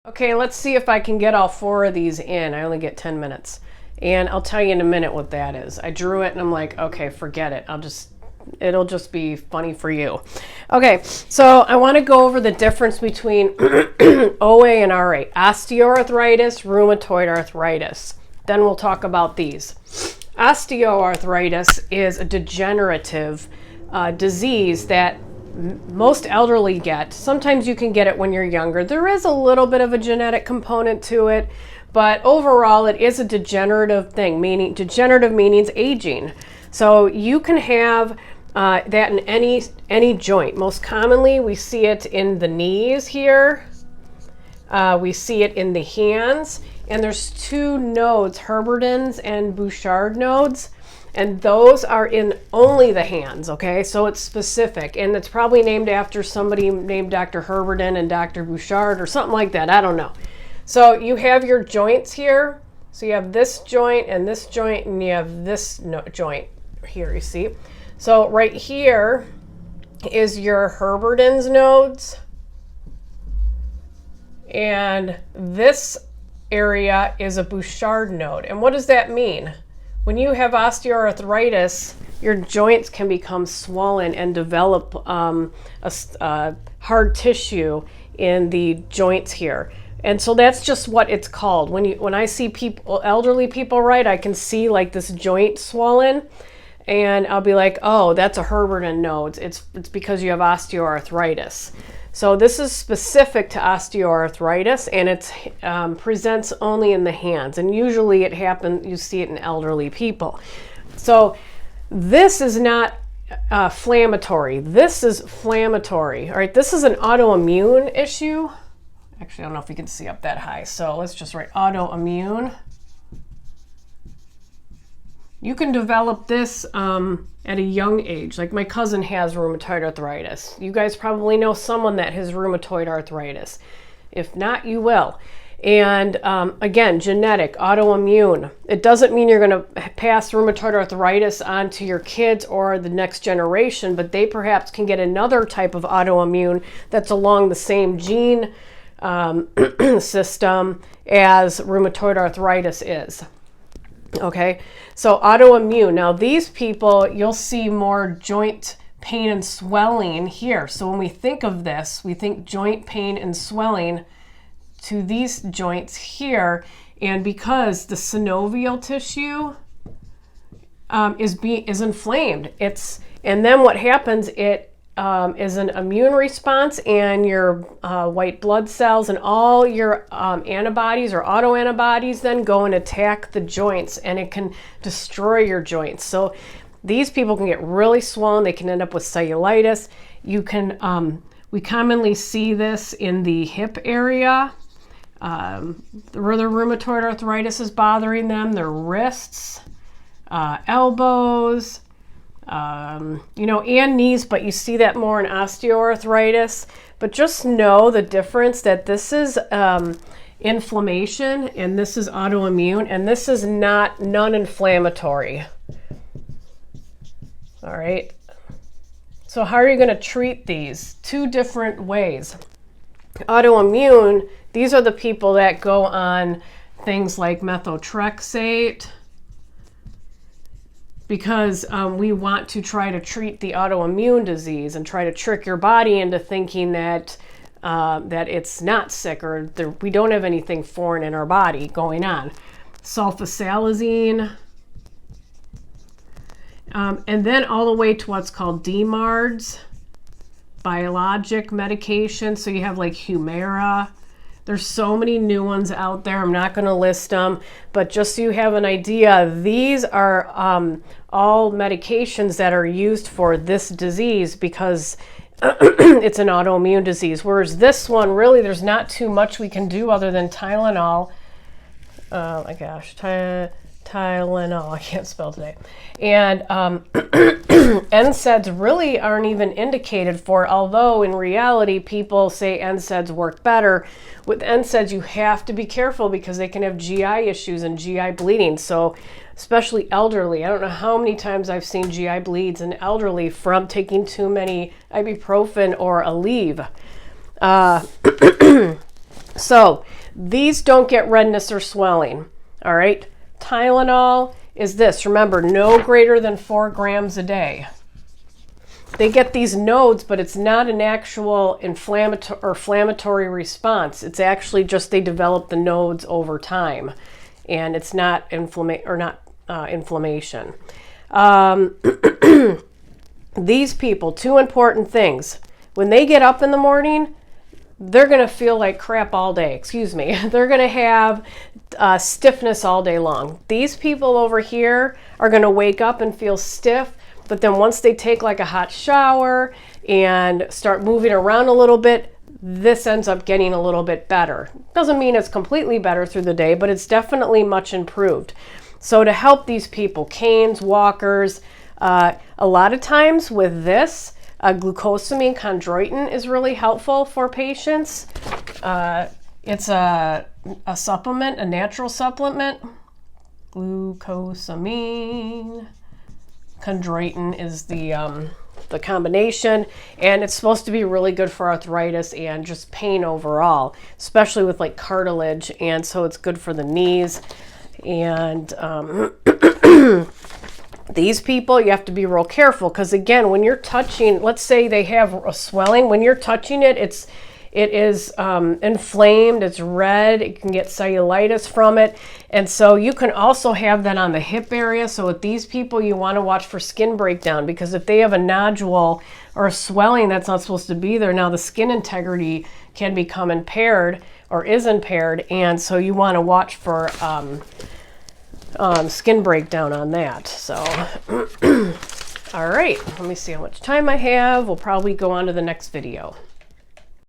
Okay, let's see if I can get all 4 of these in. I only get 10 minutes. And I'll tell you in a minute what that is. I drew it and I'm like, okay, forget it. It'll just be funny for you. Okay, so I want to go over the difference between OA and RA. Osteoarthritis, rheumatoid arthritis. Then we'll talk about these. Osteoarthritis is a degenerative disease that most elderly get. Sometimes you can get it when you're younger. There is a little bit of a genetic component to it, but overall it is a degenerative thing, meaning degenerative means aging. So you can have that in any joint. Most commonly we see it in the knees here. We see it in the hands, and there's 2 nodes, Heberden's and Bouchard nodes. And those are in only the hands, okay? So it's specific, and it's probably named after somebody named Dr. Heberden and Dr. Bouchard or something like that. I don't know. So you have your joints here. So you have this joint, and you have this joint here, you see? So right here is your Heberden's nodes, and this area is a Bouchard node. And what does that mean? When you have osteoarthritis, your joints can become swollen and develop hard tissue in the joints here. And so that's just what it's called. When I see people, elderly people, right, I can see like this joint swollen, and I'll be like, oh, that's a Heberden node. It's because you have osteoarthritis. So this is specific to osteoarthritis, and it presents only in the hands, and usually you see it in elderly people. So this is not inflammatory. This is inflammatory. All right, this is an autoimmune issue. Actually, I don't know if you can see up that high, so let's just write autoimmune. You can develop this at a young age. Like my cousin has rheumatoid arthritis. You guys probably know someone that has rheumatoid arthritis. If not, you will. And again, genetic, autoimmune. It doesn't mean you're going to pass rheumatoid arthritis on to your kids or the next generation, but they perhaps can get another type of autoimmune that's along the same gene system as rheumatoid arthritis is. Okay, so autoimmune. Now these people, you'll see more joint pain and swelling here. So when we think of this, we think joint pain and swelling to these joints here. And because the synovial tissue is inflamed, and then what happens, it is an immune response, and your white blood cells and all your antibodies or autoantibodies then go and attack the joints, and it can destroy your joints. So these people can get really swollen. They can end up with cellulitis. We commonly see this in the hip area, where the rheumatoid arthritis is bothering them, their wrists, elbows, and knees, but you see that more in osteoarthritis. But just know the difference, that this is inflammation and this is autoimmune, and this is not non-inflammatory. All right. So how are you going to treat these? 2 different ways. Autoimmune, these are the people that go on things like methotrexate, because we want to try to treat the autoimmune disease and try to trick your body into thinking that it's not sick, or we don't have anything foreign in our body going on. Sulfasalazine, and then all the way to what's called DMARDs, biologic medication. So you have like Humira. There's so many new ones out there. I'm not going to list them, but just so you have an idea, these are all medications that are used for this disease because it's an autoimmune disease. Whereas this one, really, there's not too much we can do other than Tylenol. Oh my gosh, Tylenol, I can't spell today. And NSAIDs really aren't even indicated for, although in reality people say NSAIDs work better. With NSAIDs you have to be careful because they can have GI issues and GI bleeding. So especially elderly, I don't know how many times I've seen GI bleeds in elderly from taking too many ibuprofen or Aleve. So These don't get redness or swelling. All right. Tylenol is this. Remember, no greater than 4 grams a day. They get these nodes, but it's not an actual inflammatory response. It's actually just they develop the nodes over time, and it's not inflammation. These people, 2 important things. When they get up in the morning, they're going to feel like crap all day. Excuse me. They're going to have stiffness all day long. These people over here are going to wake up and feel stiff, but then once they take like a hot shower and start moving around a little bit, this ends up getting a little bit better. Doesn't mean it's completely better through the day, but it's definitely much improved. So to help these people, canes, walkers, a lot of times with this, glucosamine chondroitin is really helpful for patients. It's a supplement, a natural supplement. Glucosamine chondroitin is the combination, and it's supposed to be really good for arthritis and just pain overall, especially with like cartilage, and so it's good for the knees. And these people, you have to be real careful, because again, when you're touching, let's say they have a swelling, when you're touching it, it is inflamed, it's red, it can get cellulitis from it, and so you can also have that on the hip area. So with these people, you want to watch for skin breakdown, because if they have a nodule or a swelling that's not supposed to be there, now the skin integrity can become impaired or is impaired, and so you want to watch for skin breakdown on that. So all right, let me see how much time I have. We'll probably go on to the next video.